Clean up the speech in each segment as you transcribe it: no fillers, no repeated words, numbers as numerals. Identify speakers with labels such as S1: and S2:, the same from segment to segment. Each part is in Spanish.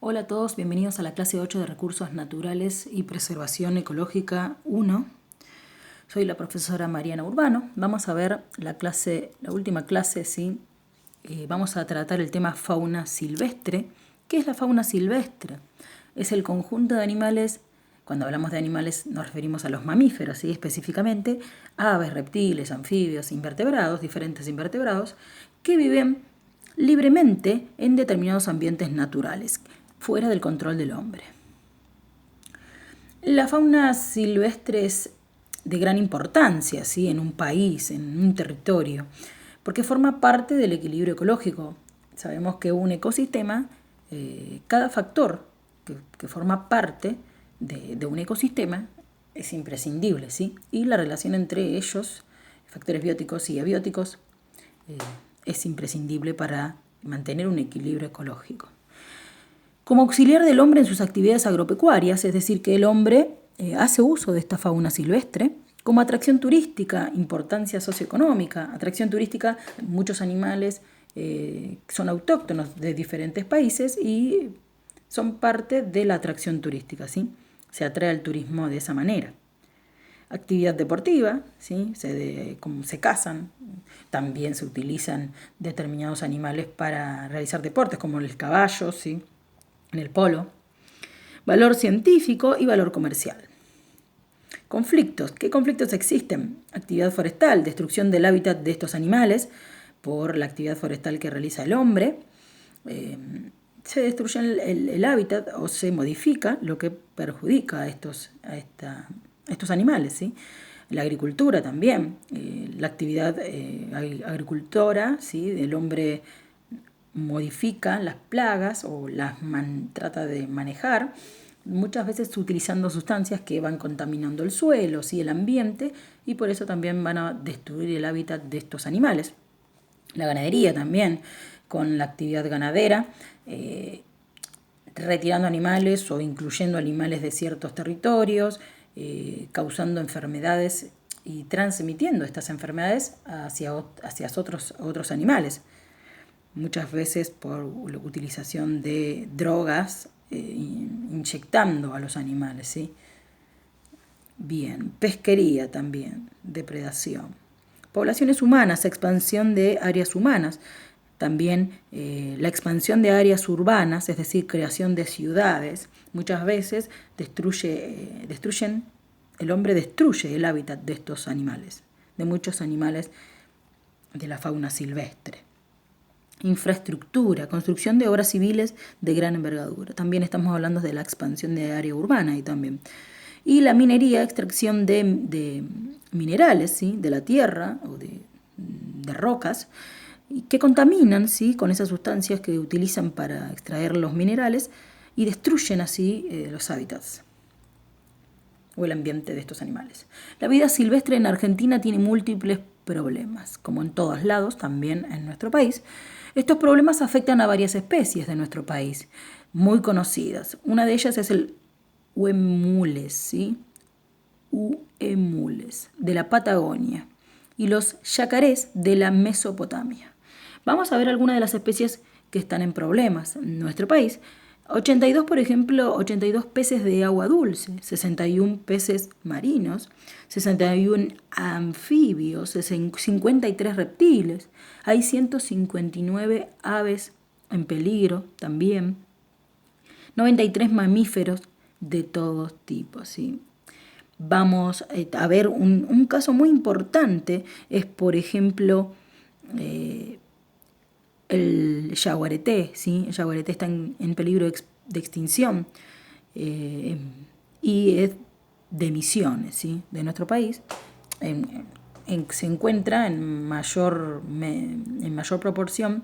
S1: Hola a todos, bienvenidos a la clase 8 de Recursos Naturales y Preservación Ecológica 1. Soy la profesora Mariana Urbano. Vamos a ver la última clase, ¿sí? Vamos a tratar el tema fauna silvestre. ¿Qué es la fauna silvestre? Es el conjunto de animales. Cuando hablamos de animales nos referimos a los mamíferos, ¿sí? Específicamente aves, reptiles, anfibios, invertebrados, diferentes invertebrados, que viven libremente en determinados ambientes naturales, fuera del control del hombre. La fauna silvestre es de gran importancia, ¿sí? En un país, en un territorio, porque forma parte del equilibrio ecológico. Sabemos que un ecosistema, cada factor que forma parte de un ecosistema es imprescindible, ¿sí? Y la relación entre ellos, factores bióticos y abióticos, es imprescindible para mantener un equilibrio ecológico. Como auxiliar del hombre en sus actividades agropecuarias, es decir, que el hombre hace uso de esta fauna silvestre como atracción turística, importancia socioeconómica. Atracción turística, muchos animales son autóctonos de diferentes países y son parte de la atracción turística, ¿sí? Se atrae al turismo de esa manera. Actividad deportiva, ¿sí? Como se cazan, también se utilizan determinados animales para realizar deportes, como el caballo, ¿sí? En el polo. Valor científico y valor comercial. Conflictos. ¿Qué conflictos existen? Actividad forestal, destrucción del hábitat de estos animales por la actividad forestal que realiza el hombre. Se destruye el hábitat o se modifica, lo que perjudica a estos animales, ¿sí? La agricultura también, la actividad agricultora, ¿sí? El hombre modifica las plagas o trata de manejar, muchas veces utilizando sustancias que van contaminando el suelo, ¿sí? El ambiente, y por eso también van a destruir el hábitat de estos animales. La ganadería también, con la actividad ganadera, retirando animales o incluyendo animales de ciertos territorios, causando enfermedades y transmitiendo estas enfermedades hacia otros animales. Muchas veces por la utilización de drogas, inyectando a los animales, ¿sí? Bien, pesquería también, depredación. Poblaciones humanas, expansión de áreas humanas. También la expansión de áreas urbanas, es decir, creación de ciudades, muchas veces el hombre destruye el hábitat de estos animales, de muchos animales de la fauna silvestre. Infraestructura, construcción de obras civiles de gran envergadura. También estamos hablando de la expansión de área urbana y también. Y la minería, extracción de minerales, ¿sí? De la tierra o de rocas, que contaminan, ¿sí? Con esas sustancias que utilizan para extraer los minerales y destruyen así los hábitats o el ambiente de estos animales. La vida silvestre en Argentina tiene múltiples problemas, como en todos lados, también en nuestro país. Estos problemas afectan a varias especies de nuestro país, muy conocidas. Una de ellas es el huemules, ¿sí? Huemules, de la Patagonia, y los yacarés de la Mesopotamia. Vamos a ver algunas de las especies que están en problemas en nuestro país. 82, por ejemplo, 82 peces de agua dulce, 61 peces marinos, 61 anfibios, 53 reptiles. Hay 159 aves en peligro también, 93 mamíferos de todos tipos, ¿sí? Vamos a ver un caso muy importante, es por ejemplo el yaguareté, ¿sí? El yaguareté está en peligro de extinción y es de Misiones, ¿sí? De nuestro país. Se encuentra en mayor proporción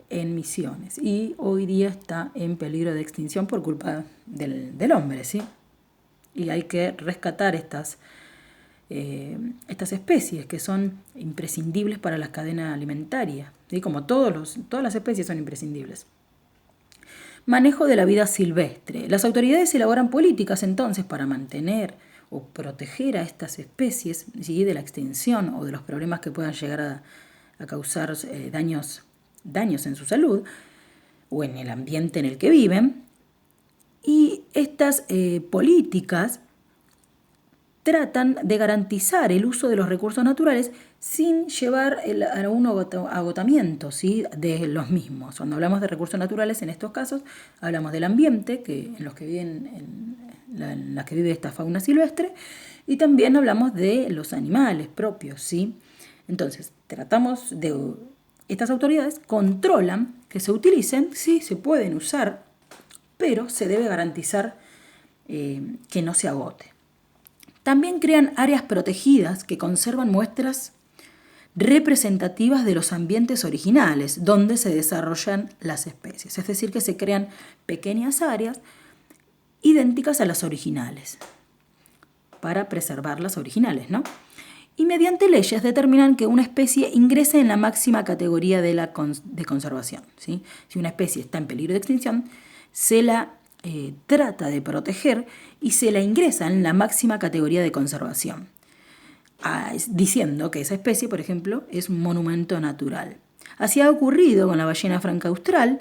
S1: en Misiones y hoy día está en peligro de extinción por culpa del hombre, ¿sí? Y hay que rescatar estas especies que son imprescindibles para la cadena alimentaria, ¿sí? Como todas las especies son imprescindibles. Manejo de la vida silvestre. Las autoridades elaboran políticas entonces para mantener o proteger a estas especies, ¿sí? De la extinción o de los problemas que puedan llegar a causar daños en su salud o en el ambiente en el que viven, Y estas políticas tratan de garantizar el uso de los recursos naturales sin llevar a un agotamiento, ¿sí?, de los mismos. Cuando hablamos de recursos naturales, en estos casos, hablamos del ambiente, en los que viven, en la que vive esta fauna silvestre, y también hablamos de los animales propios, ¿sí? Entonces, estas autoridades controlan que se utilicen, sí, se pueden usar, pero se debe garantizar que no se agote. También crean áreas protegidas que conservan muestras representativas de los ambientes originales donde se desarrollan las especies. Es decir, que se crean pequeñas áreas idénticas a las originales para preservar las originales, ¿no? Y mediante leyes determinan que una especie ingrese en la máxima categoría de conservación, ¿sí? Si una especie está en peligro de extinción, se la trata de proteger y se la ingresa en la máxima categoría de conservación, diciendo que esa especie, por ejemplo, es un monumento natural. Así ha ocurrido con la ballena franca austral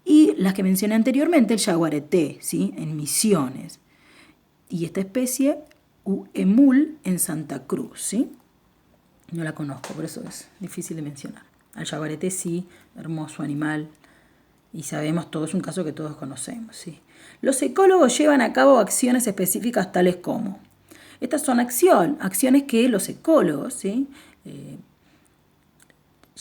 S1: y las que mencioné anteriormente, el jaguareté, ¿sí?, en Misiones. Y esta especie, Emul, en Santa Cruz, ¿sí? No la conozco, por eso es difícil de mencionar. Al jaguareté sí, hermoso animal, y sabemos todo, es un caso que todos conocemos, ¿sí? Los ecólogos llevan a cabo acciones específicas tales como... Estas son acciones que los ecólogos, ¿sí?,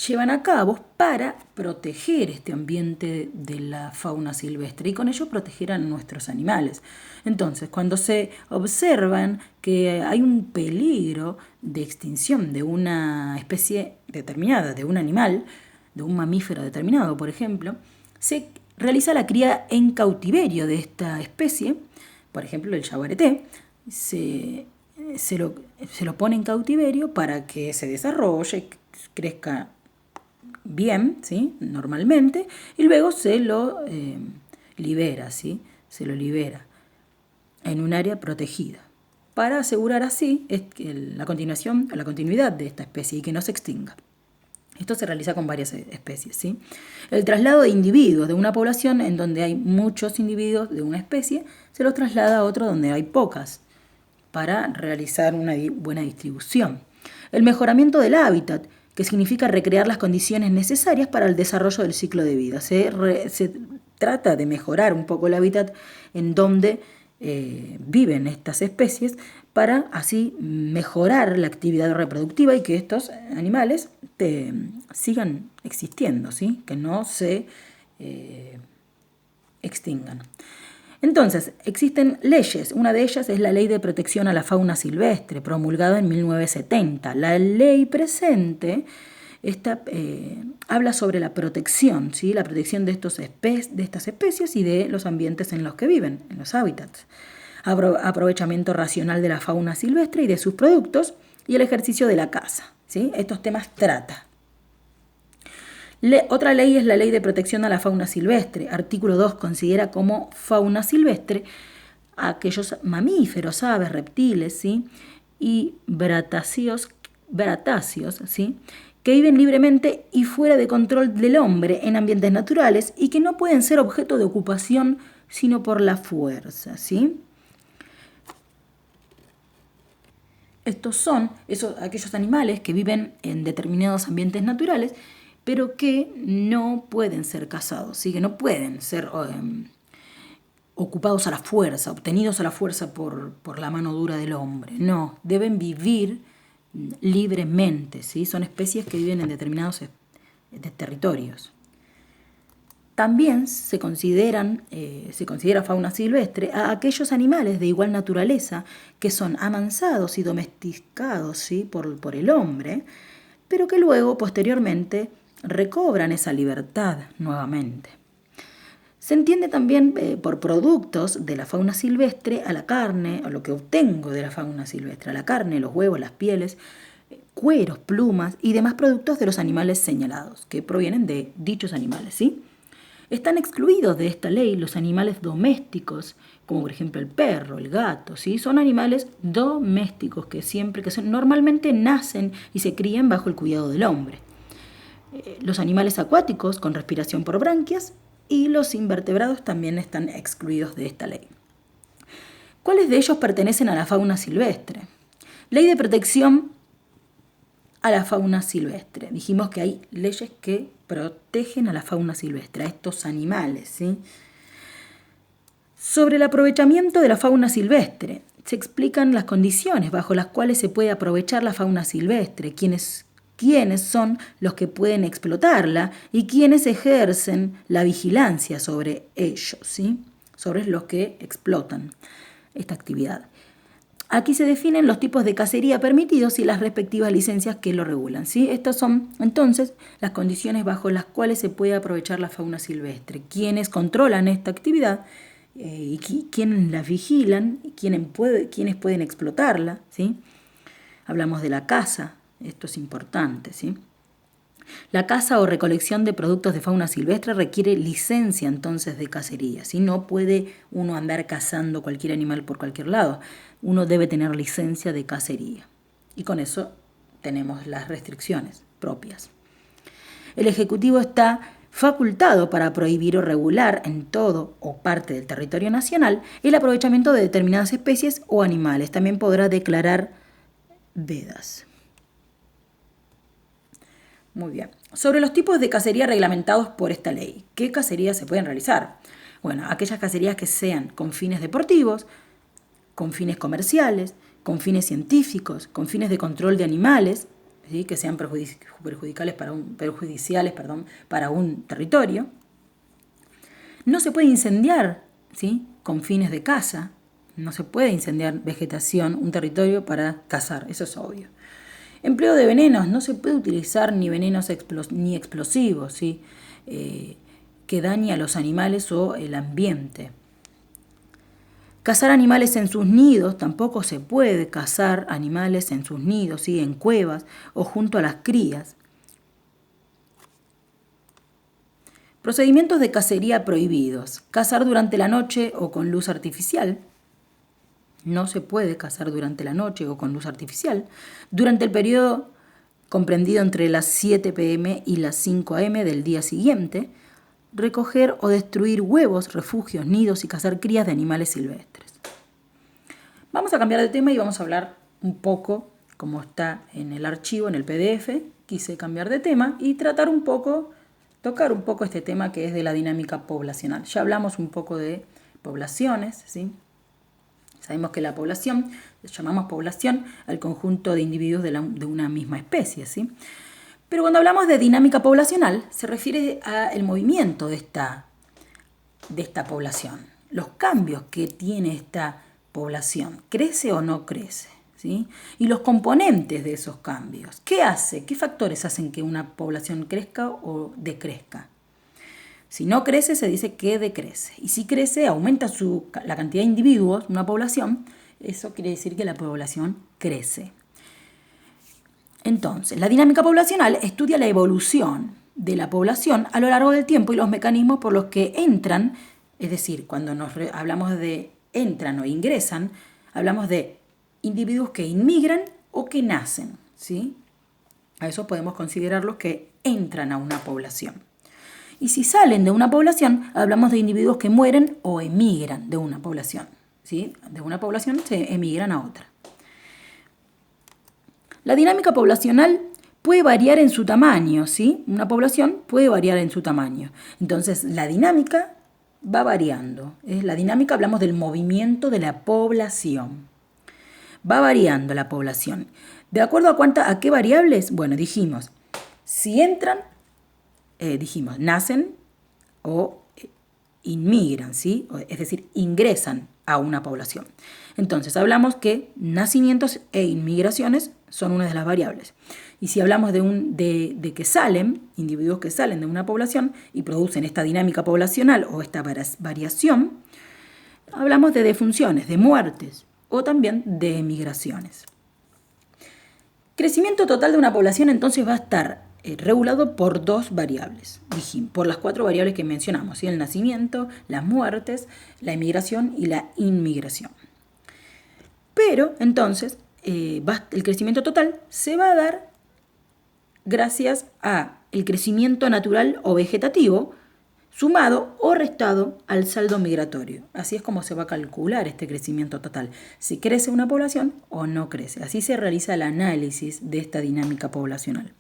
S1: llevan a cabo para proteger este ambiente de la fauna silvestre y con ello proteger a nuestros animales. Entonces, cuando se observan que hay un peligro de extinción de una especie determinada, de un animal, de un mamífero determinado, por ejemplo, se realiza la cría en cautiverio de esta especie, por ejemplo el jaguareté, se lo pone en cautiverio para que se desarrolle, crezca bien, ¿sí?, normalmente, y luego se lo libera, ¿sí?, se lo libera en un área protegida para asegurar así la continuidad de esta especie y que no se extinga. Esto se realiza con varias especies, ¿sí? El traslado de individuos de una población en donde hay muchos individuos de una especie, se los traslada a otro donde hay pocas, para realizar una buena distribución. El mejoramiento del hábitat, que significa recrear las condiciones necesarias para el desarrollo del ciclo de vida. Se trata de mejorar un poco el hábitat en donde viven estas especies para así mejorar la actividad reproductiva y que estos animales sigan existiendo, ¿sí?, que no se extingan. Entonces, existen leyes. Una de ellas es la Ley de Protección a la Fauna Silvestre, promulgada en 1970. La ley presente habla sobre la protección, ¿sí?, la protección de estas especies y de los ambientes en los que viven, en los hábitats. Aprovechamiento racional de la fauna silvestre y de sus productos y el ejercicio de la caza, ¿sí? Estos temas trata. Otra ley es la Ley de Protección a la Fauna Silvestre. Artículo 2 considera como fauna silvestre a aquellos mamíferos, aves, reptiles, ¿sí?, y bratáceos, ¿sí?, que viven libremente y fuera de control del hombre en ambientes naturales y que no pueden ser objeto de ocupación sino por la fuerza, ¿sí? Estos son aquellos animales que viven en determinados ambientes naturales, pero que no pueden ser cazados, ¿sí?, que no pueden ser ocupados a la fuerza, obtenidos a la fuerza por la mano dura del hombre. No, deben vivir libremente, ¿sí? Son especies que viven en determinados territorios. También se considera fauna silvestre a aquellos animales de igual naturaleza que son amansados y domesticados, ¿sí?, por el hombre, pero que luego, posteriormente, recobran esa libertad nuevamente. Se entiende también por productos de la fauna silvestre a la carne, a lo que obtengo de la fauna silvestre, a la carne, los huevos, las pieles, cueros, plumas y demás productos de los animales señalados, que provienen de dichos animales, ¿sí? Están excluidos de esta ley los animales domésticos, como por ejemplo el perro, el gato, ¿sí? Son animales domésticos que normalmente nacen y se crían bajo el cuidado del hombre. Los animales acuáticos con respiración por branquias y los invertebrados también están excluidos de esta ley. ¿Cuáles de ellos pertenecen a la fauna silvestre? Ley de protección a la fauna silvestre. Dijimos que hay leyes que protegen a la fauna silvestre, a estos animales, ¿sí? Sobre el aprovechamiento de la fauna silvestre, se explican las condiciones bajo las cuales se puede aprovechar la fauna silvestre, quiénes son los que pueden explotarla y quiénes ejercen la vigilancia sobre ellos, ¿sí? Sobre los que explotan esta actividad. Aquí se definen los tipos de cacería permitidos y las respectivas licencias que lo regulan, ¿sí? Estas son, entonces, las condiciones bajo las cuales se puede aprovechar la fauna silvestre. Quiénes controlan esta actividad y quiénes la vigilan, quiénes pueden explotarla, ¿sí? Hablamos de la caza, esto es importante, ¿sí? La caza o recolección de productos de fauna silvestre requiere licencia entonces de cacería, ¿sí? No puede uno andar cazando cualquier animal por cualquier lado. Uno debe tener licencia de cacería. Y con eso tenemos las restricciones propias. El Ejecutivo está facultado para prohibir o regular en todo o parte del territorio nacional el aprovechamiento de determinadas especies o animales. También podrá declarar vedas. Muy bien. Sobre los tipos de cacería reglamentados por esta ley. ¿Qué cacerías se pueden realizar? Bueno, aquellas cacerías que sean con fines deportivos, con fines comerciales, con fines científicos, con fines de control de animales, ¿sí? Que sean perjudiciales para un territorio. No se puede incendiar, ¿sí? Con fines de caza. No se puede incendiar vegetación, un territorio para cazar, eso es obvio. Empleo de venenos, no se puede utilizar ni venenos ni explosivos, ¿sí? Que dañe a los animales o el ambiente. Cazar animales en sus nidos, tampoco se puede cazar animales en sus nidos, ¿sí? En cuevas o junto a las crías. Procedimientos de cacería prohibidos. Cazar durante la noche o con luz artificial. No se puede cazar durante la noche o con luz artificial. Durante el periodo comprendido entre las 7 p.m. y las 5 a.m. del día siguiente. Recoger o destruir huevos, refugios, nidos y cazar crías de animales silvestres. Vamos a cambiar de tema y vamos a hablar un poco, como está en el archivo, en el PDF. Quise cambiar de tema y tocar un poco este tema que es de la dinámica poblacional. Ya hablamos un poco de poblaciones, ¿sí? Sabemos que la población, llamamos población al conjunto de individuos de una misma especie, ¿sí? Pero cuando hablamos de dinámica poblacional, se refiere al movimiento de esta población, los cambios que tiene esta población, crece o no crece, ¿sí? Y los componentes de esos cambios. ¿Qué hace? ¿Qué factores hacen que una población crezca o decrezca? Si no crece, se dice que decrece. Y si crece, aumenta la cantidad de individuos, una población, eso quiere decir que la población crece. Entonces, la dinámica poblacional estudia la evolución de la población a lo largo del tiempo y los mecanismos por los que entran, es decir, cuando hablamos de entran o ingresan, hablamos de individuos que inmigran o que nacen, ¿sí? A eso podemos considerarlos que entran a una población. Y si salen de una población, hablamos de individuos que mueren o emigran de una población, ¿sí? De una población se emigran a otra. La dinámica poblacional puede variar en su tamaño, ¿sí? Una población puede variar en su tamaño. Entonces, la dinámica va variando. La dinámica, hablamos del movimiento de la población. Va variando la población. ¿De acuerdo a qué variables? Bueno, dijimos, si entran, nacen o inmigran, ¿sí? Es decir, ingresan a una población. Entonces, hablamos que nacimientos e inmigraciones son una de las variables. Y si hablamos de que salen, individuos que salen de una población y producen esta dinámica poblacional o esta variación, hablamos de defunciones, de muertes o también de emigraciones. Crecimiento total de una población entonces va a estar regulado por dos variables, por las 4 variables que mencionamos, ¿sí? El nacimiento, las muertes, la emigración y la inmigración. Pero entonces el crecimiento total se va a dar gracias a el crecimiento natural o vegetativo sumado o restado al saldo migratorio. Así es como se va a calcular este crecimiento total, si crece una población o no crece. Así se realiza el análisis de esta dinámica poblacional.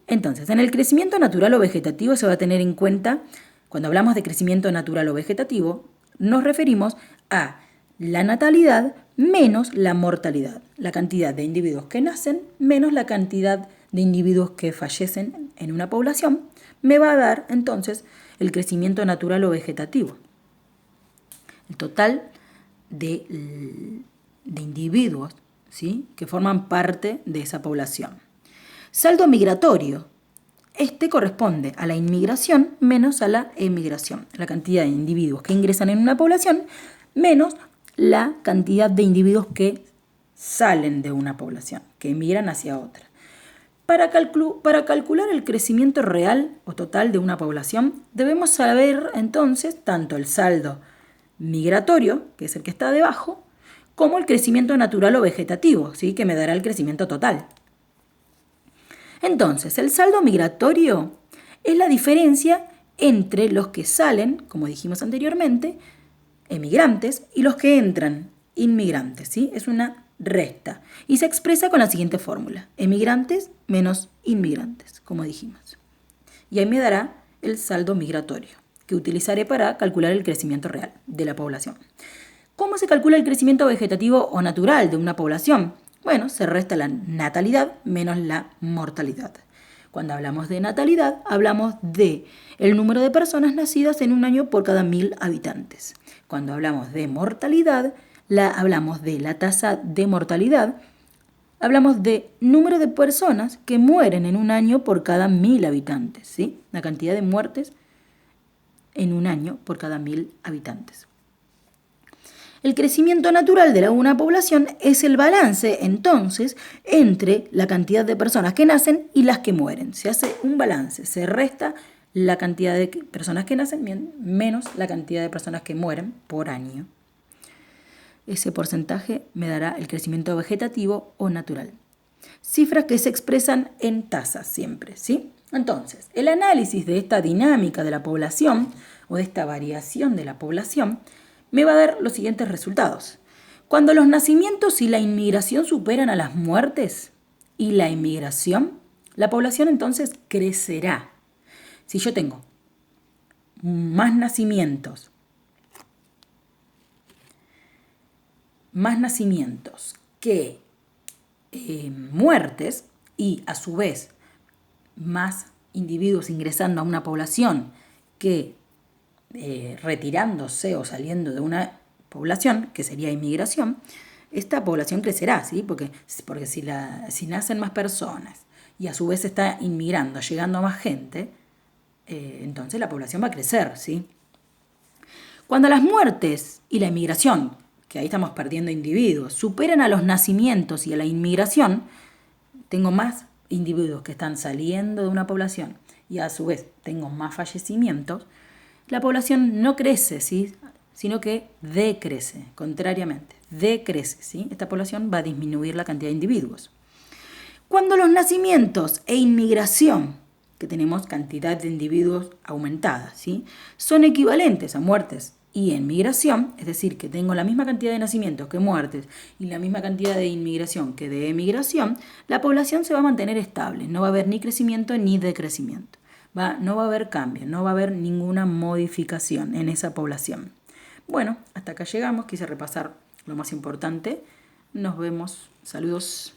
S1: Entonces, en el crecimiento natural o vegetativo se va a tener en cuenta, cuando hablamos de crecimiento natural o vegetativo, nos referimos a la natalidad menos la mortalidad, la cantidad de individuos que nacen menos la cantidad de individuos que fallecen en una población, me va a dar entonces el crecimiento natural o vegetativo. El total de individuos, ¿sí?, que forman parte de esa población. Saldo migratorio. Este corresponde a la inmigración menos a la emigración. La cantidad de individuos que ingresan en una población menos la cantidad de individuos que salen de una población, que emigran hacia otra. Para calcular el crecimiento real o total de una población, debemos saber entonces tanto el saldo migratorio, que es el que está debajo, como el crecimiento natural o vegetativo, ¿sí?, que me dará el crecimiento total. Entonces, el saldo migratorio es la diferencia entre los que salen, como dijimos anteriormente, emigrantes, y los que entran, inmigrantes, ¿sí? Es una resta. Y se expresa con la siguiente fórmula: emigrantes menos inmigrantes, como dijimos. Y ahí me dará el saldo migratorio, que utilizaré para calcular el crecimiento real de la población. ¿Cómo se calcula el crecimiento vegetativo o natural de una población? Bueno, se resta la natalidad menos la mortalidad. Cuando hablamos de natalidad, hablamos de el número de personas nacidas en un año por cada 1000 habitantes. Cuando hablamos de mortalidad, hablamos de la tasa de mortalidad, hablamos de número de personas que mueren en un año por cada 1000 habitantes, ¿sí? La cantidad de muertes en un año por cada 1000 habitantes. El crecimiento natural de una población es el balance, entonces, entre la cantidad de personas que nacen y las que mueren. Se hace un balance, se resta la cantidad de personas que nacen menos la cantidad de personas que mueren por año. Ese porcentaje me dará el crecimiento vegetativo o natural. Cifras que se expresan en tasas siempre, ¿sí? Entonces, el análisis de esta dinámica de la población o de esta variación de la población me va a dar los siguientes resultados. Cuando los nacimientos y la inmigración superan a las muertes y la inmigración, la población entonces crecerá. Si yo tengo más nacimientos que muertes y a su vez más individuos ingresando a una población que retirándose o saliendo de una población, que sería inmigración, esta población crecerá, ¿sí? Porque si nacen más personas y a su vez está inmigrando, llegando a más gente, entonces la población va a crecer, ¿sí? Cuando las muertes y la inmigración, que ahí estamos perdiendo individuos, superan a los nacimientos y a la inmigración, tengo más individuos que están saliendo de una población y a su vez tengo más fallecimientos, la población no crece, ¿sí?, sino que decrece, contrariamente, decrece, ¿sí? Esta población va a disminuir la cantidad de individuos. Cuando los nacimientos e inmigración, que tenemos cantidad de individuos aumentada, ¿sí?, son equivalentes a muertes y en migración, es decir, que tengo la misma cantidad de nacimientos que muertes y la misma cantidad de inmigración que de emigración, la población se va a mantener estable, no va a haber ni crecimiento ni decrecimiento. No va a haber cambio, no va a haber ninguna modificación en esa población. Bueno, hasta acá llegamos, quise repasar lo más importante. Nos vemos, saludos.